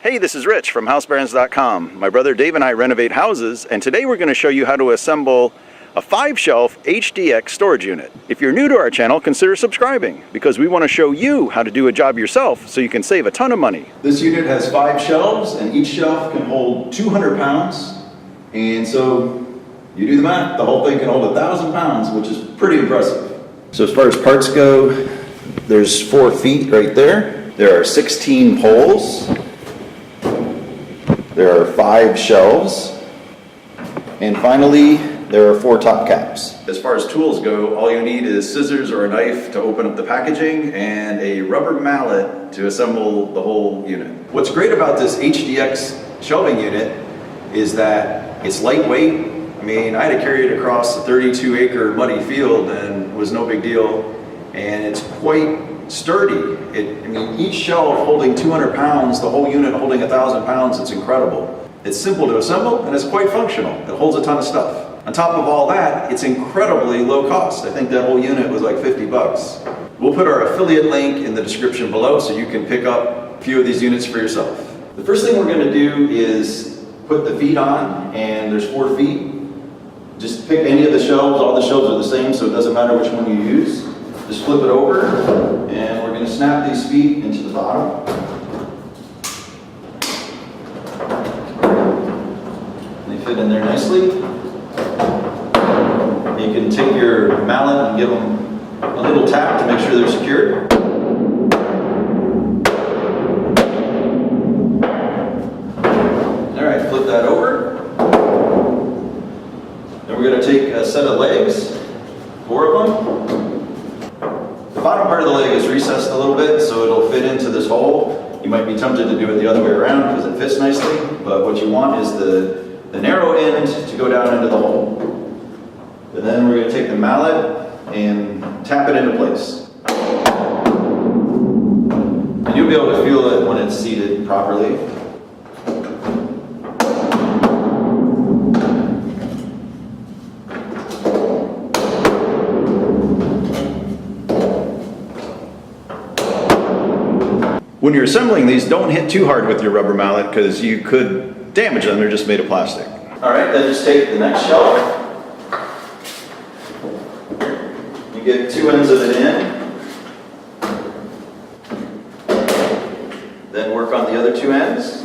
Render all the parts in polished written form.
Hey, this is Rich from housebarons.com. My brother Dave and I renovate houses, and today we're going to show you how to assemble a 5-shelf HDX storage unit. If you're new to our channel, consider subscribing, because we want to show you how to do a job yourself so you can save a ton of money. This unit has 5 shelves, and each shelf can hold 200 pounds. And so you do the math, the whole thing can hold 1,000 pounds, which is pretty impressive. So as far as parts go, there's 4 feet right there. There are 16 poles. There are 5 shelves, and finally, there are 4 top caps. As far as tools go, all you need is scissors or a knife to open up the packaging and a rubber mallet to assemble the whole unit. What's great about this HDX shelving unit is that it's lightweight. I mean, I had to carry it across a 32-acre muddy field and it was no big deal, and it's quite sturdy. Each shelf holding 200 pounds, the whole unit holding 1,000 pounds, it's incredible. It's simple to assemble and it's quite functional. It holds a ton of stuff. On top of all that, it's incredibly low cost. I think that whole unit was like 50 bucks. We'll put our affiliate link in the description below so you can pick up a few of these units for yourself. The first thing we're going to do is put the feet on, and there's 4 feet. Just pick any of the shelves. All the shelves are the same, so it doesn't matter which one you use. Just flip it over, and we're going to snap these feet into the bottom. They fit in there nicely. You can take your mallet and give them a little tap to make sure they're secured. All right, flip that over. Then we're going to take a set of legs, 4 of them. The bottom part of the leg is recessed a little bit, so it'll fit into this hole. You might be tempted to do it the other way around because it fits nicely, but what you want is the narrow end to go down into the hole. And then we're going to take the mallet and tap it into place. And you'll be able to feel it when it's seated properly. When you're assembling these, don't hit too hard with your rubber mallet because you could damage them. They're just made of plastic. All right, then just take the next shelf. You get 2 ends of it in. Then work on the other 2 ends.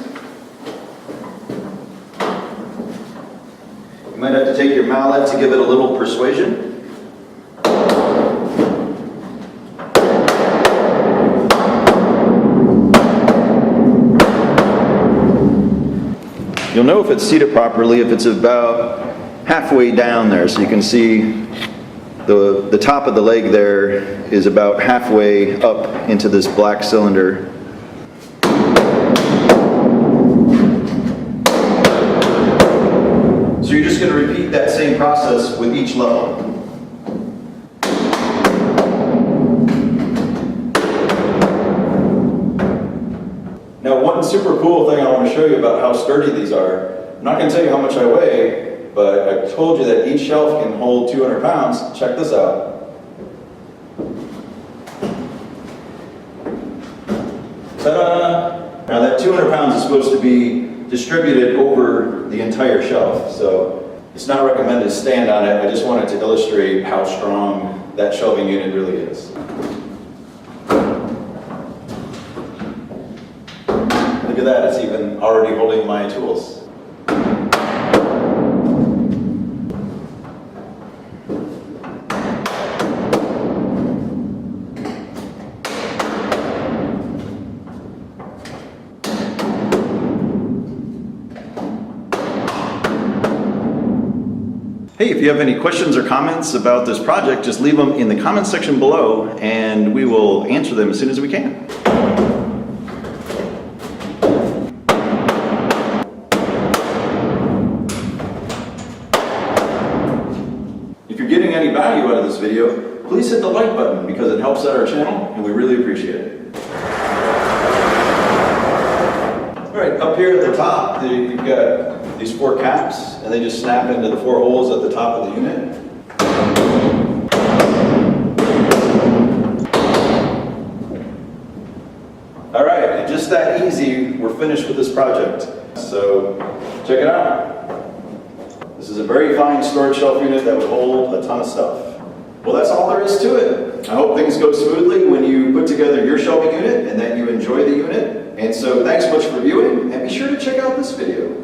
You might have to take your mallet to give it a little persuasion. You'll know if it's seated properly if it's about halfway down there, so you can see the top of the leg there is about halfway up into this black cylinder. So you're just going to repeat that same process with each level. Now, one super cool thing I want to show you about how sturdy these are, I'm not going to tell you how much I weigh, but I told you that each shelf can hold 200 pounds. Check this out. Ta-da! Now that 200 pounds is supposed to be distributed over the entire shelf, so it's not recommended to stand on it. I just wanted to illustrate how strong that shelving unit really is. Look at that, it's even already holding my tools. Hey, if you have any questions or comments about this project, just leave them in the comments section below and we will answer them as soon as we can. If you're getting any value out of this video, please hit the like button because it helps out our channel and we really appreciate it. All right, up here at the top, you've got these 4 caps, and they just snap into the 4 holes at the top of the unit. All right, and just that easy, we're finished with this project. So check it out. This is a very fine storage shelf unit that would hold a ton of stuff. Well, that's all there is to it. I hope things go smoothly when you put together your shelving unit and that you enjoy the unit. And so thanks so much for viewing, and be sure to check out this video.